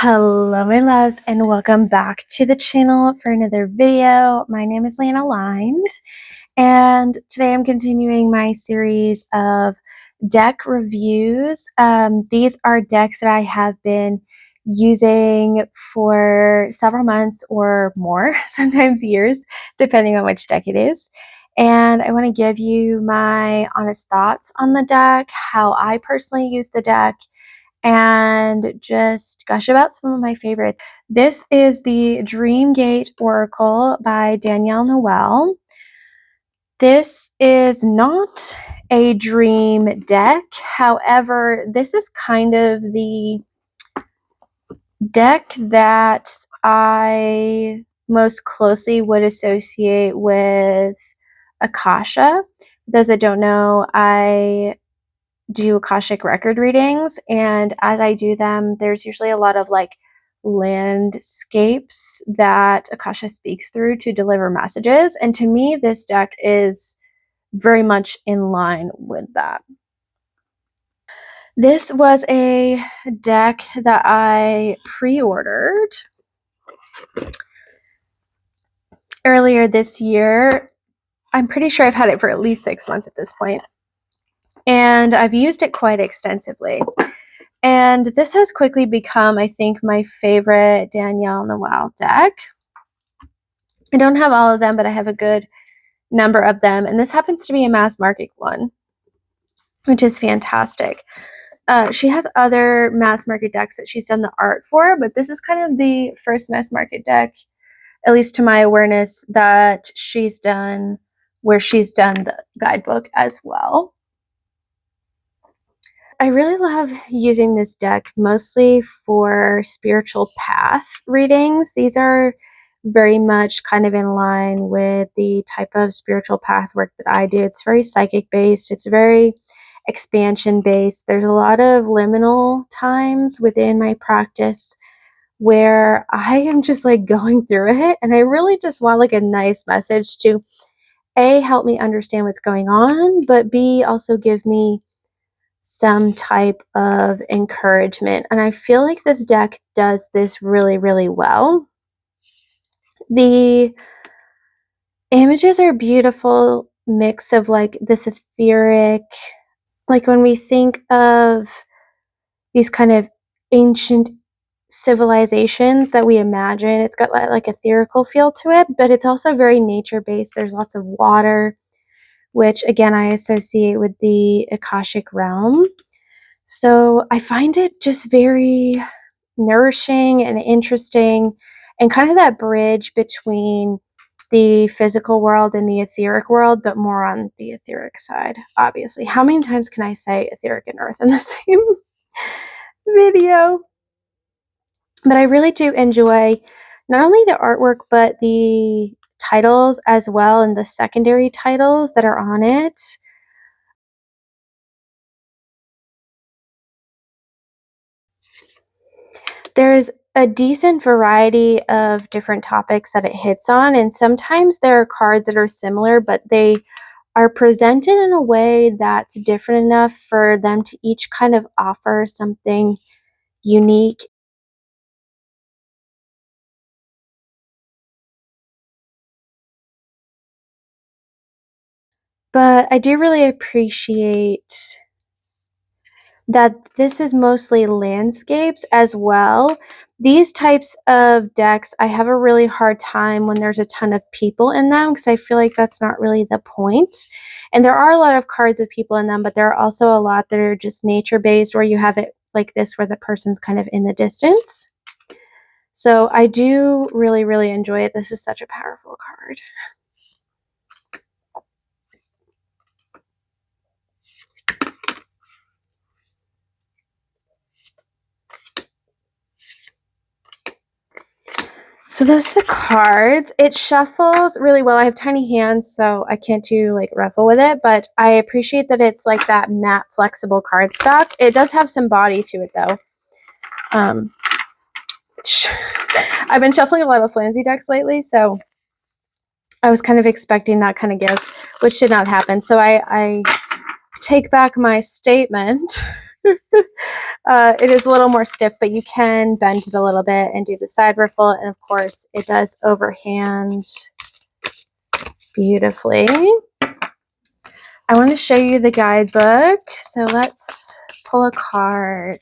Hello my loves and welcome back to the channel for another video. My name is Leanne Aligned and today I'm continuing my series of deck reviews. These are decks that I have been using for several months or more, sometimes years, depending on which deck it is. And I want to give you my honest thoughts on the deck, how I personally use the deck, and just gush about some of my favorites. This is the Dreamgate Oracle by Daniel Noel. This is not a dream deck. However, this is kind of the deck that I most closely would associate with Akasha. For those that don't know, I do Akashic record readings, and as I do them, there's usually a lot of like landscapes that Akasha speaks through to deliver messages, and to me this deck is very much in line with that. This was a deck that I pre-ordered earlier this year. I'm pretty sure I've had it for at least 6 months at this point, and I've used it quite extensively. And this has quickly become, I think, my favorite Daniel Noel deck. I don't have all of them, but I have a good number of them. And this happens to be a mass market one, which is fantastic. She has other mass market decks that she's done the art for, but this is kind of the first mass market deck, at least to my awareness, that she's done where she's done the guidebook as well. I really love using this deck mostly for spiritual path readings. These are very much kind of in line with the type of spiritual path work that I do. It's very psychic based. It's very expansion based. There's a lot of liminal times within my practice where I am just like going through it, and I really just want like a nice message to A, help me understand what's going on, but B, also give me some type of encouragement. And I feel like this deck does this really, really well. The images are beautiful mix of like this etheric, like when we think of these kind of ancient civilizations that we imagine, it's got like ethereal feel to it, but it's also very nature based. There's lots of water, which again I associate with the Akashic realm. So I find it just very nourishing and interesting, and kind of that bridge between the physical world and the etheric world, but more on the etheric side, obviously. How many times can I say etheric and earth in the same video? But I really do enjoy not only the artwork, but the titles as well, and the secondary titles that are on it. There's a decent variety of different topics that it hits on, and sometimes there are cards that are similar, but they are presented in a way that's different enough for them to each kind of offer something unique. But I do really appreciate that this is mostly landscapes as well. These types of decks, I have a really hard time when there's a ton of people in them, because I feel like that's not really the point. And there are a lot of cards with people in them, but there are also a lot that are just nature based, or you have it like this where the person's kind of in the distance. So I do really, really enjoy it. This is such a powerful card. So those are the cards. It shuffles really well. I have tiny hands, so I can't do like ruffle with it, but I appreciate that it's like that matte flexible cardstock. It does have some body to it though. I've been shuffling a lot of flimsy decks lately, so I was kind of expecting that kind of gift, which did not happen. So I take back my statement It is a little more stiff, but you can bend it a little bit and do the side riffle. And of course, it does overhand beautifully. I want to show you the guidebook. So let's pull a card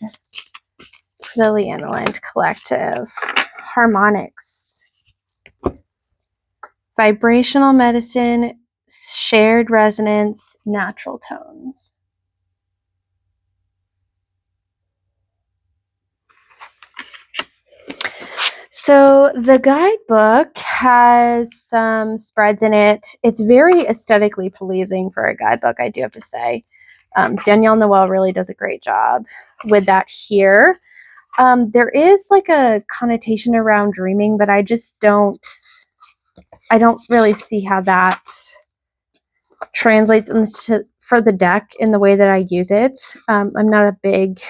for the Leanne Aligned Collective. Harmonics. Vibrational medicine, shared resonance, natural tones. So the guidebook has some spreads in it. It's very aesthetically pleasing for a guidebook, I do have to say. Daniel Noel really does a great job with that here. There is like a connotation around dreaming, but I don't really see how that translates for the deck in the way that I use it. I'm not a big,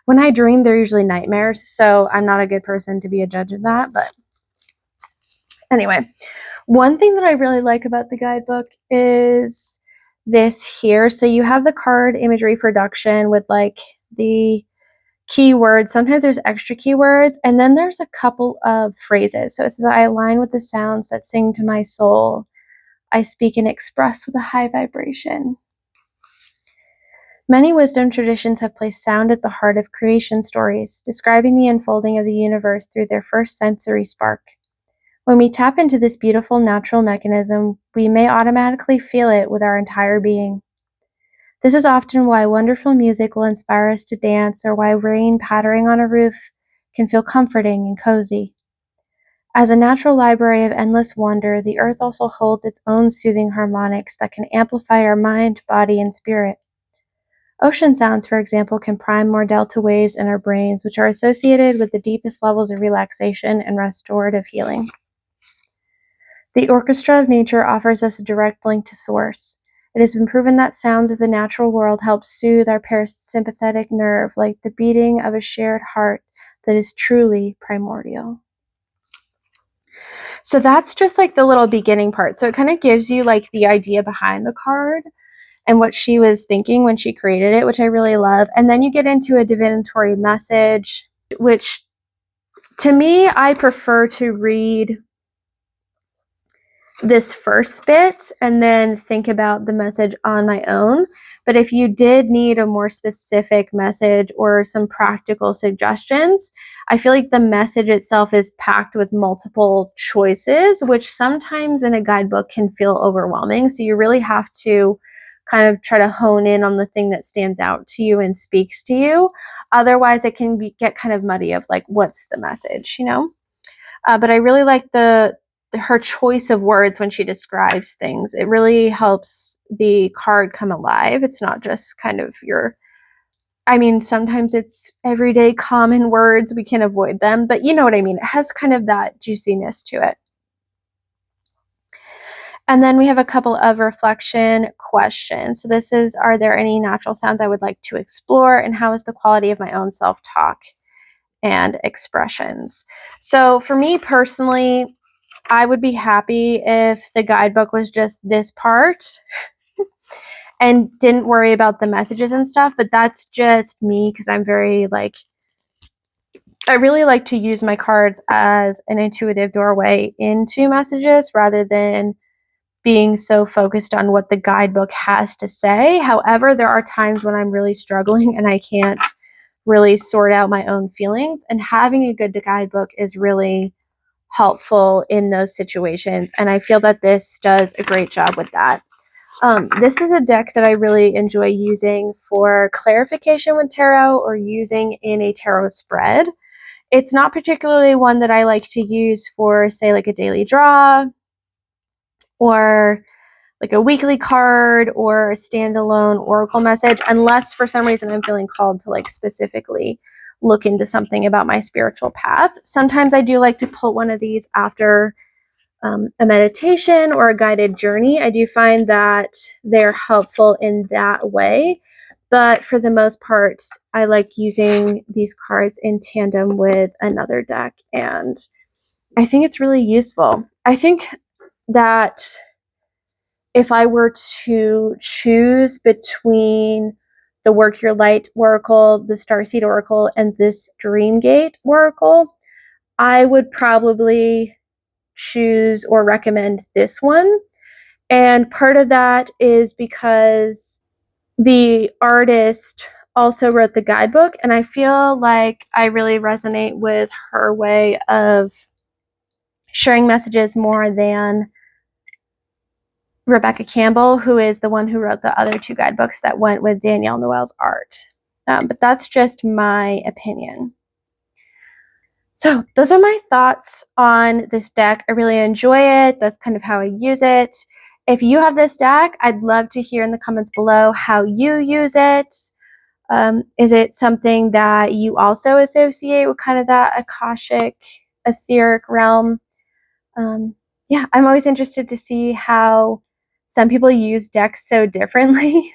when I dream, they're usually nightmares, so I'm not a good person to be a judge of that. But anyway, one thing that I really like about the guidebook is this here. So you have the card imagery production with like the keywords. Sometimes there's extra keywords, and then there's a couple of phrases. So it says, I align with the sounds that sing to my soul. I speak and express with a high vibration. Many wisdom traditions have placed sound at the heart of creation stories, describing the unfolding of the universe through their first sensory spark. When we tap into this beautiful natural mechanism, we may automatically feel it with our entire being. This is often why wonderful music will inspire us to dance, or why rain pattering on a roof can feel comforting and cozy. As a natural library of endless wonder, the earth also holds its own soothing harmonics that can amplify our mind, body, and spirit. Ocean sounds, for example, can prime more delta waves in our brains, which are associated with the deepest levels of relaxation and restorative healing. The orchestra of nature offers us a direct link to source. It has been proven that sounds of the natural world help soothe our parasympathetic nerve, like the beating of a shared heart that is truly primordial. So that's just like the little beginning part. So it kind of gives you like the idea behind the card and what she was thinking when she created it, which I really love. And then you get into a divinatory message, which to me, I prefer to read this first bit and then think about the message on my own. But if you did need a more specific message or some practical suggestions, I feel like the message itself is packed with multiple choices, which sometimes in a guidebook can feel overwhelming. So you really have to kind of try to hone in on the thing that stands out to you and speaks to you. Otherwise, it can get kind of muddy of like, what's the message, you know? But I really like her choice of words when she describes things. It really helps the card come alive. It's not just kind of sometimes it's everyday common words. We can avoid them, but you know what I mean. It has kind of that juiciness to it. And then we have a couple of reflection questions. So this is, are there any natural sounds I would like to explore? And how is the quality of my own self-talk and expressions? So for me personally, I would be happy if the guidebook was just this part and didn't worry about the messages and stuff, but that's just me because I'm very I really like to use my cards as an intuitive doorway into messages rather than being so focused on what the guidebook has to say. However, there are times when I'm really struggling and I can't really sort out my own feelings, and having a good guidebook is really helpful in those situations, and I feel that this does a great job with that. This is a deck that I really enjoy using for clarification with tarot or using in a tarot spread. It's not particularly one that I like to use for, say, like a daily draw or like a weekly card or a standalone oracle message, unless for some reason I'm feeling called to like specifically look into something about my spiritual path. Sometimes I do like to pull one of these after a meditation or a guided journey. I do find that they're helpful in that way. But for the most part, I like using these cards in tandem with another deck. And I think it's really useful. I think that if I were to choose between the Work Your Light Oracle, the Starseed Oracle, and this Dreamgate Oracle, I would probably choose or recommend this one. And part of that is because the artist also wrote the guidebook, and I feel like I really resonate with her way of sharing messages more than Rebecca Campbell, who is the one who wrote the other two guidebooks that went with Daniel Noel's art. But that's just my opinion. So those are my thoughts on this deck. I really enjoy it. That's kind of how I use it. If you have this deck, I'd love to hear in the comments below how you use it. Is it something that you also associate with kind of that Akashic, etheric realm? Yeah, I'm always interested to see how some people use decks so differently.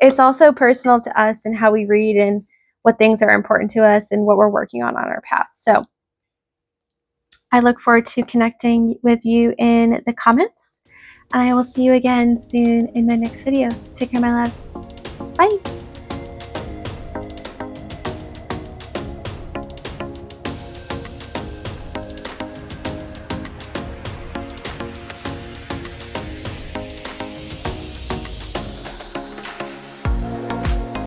It's also personal to us and how we read and what things are important to us and what we're working on our path. So I look forward to connecting with you in the comments. I will see you again soon in my next video. Take care, my loves. Bye.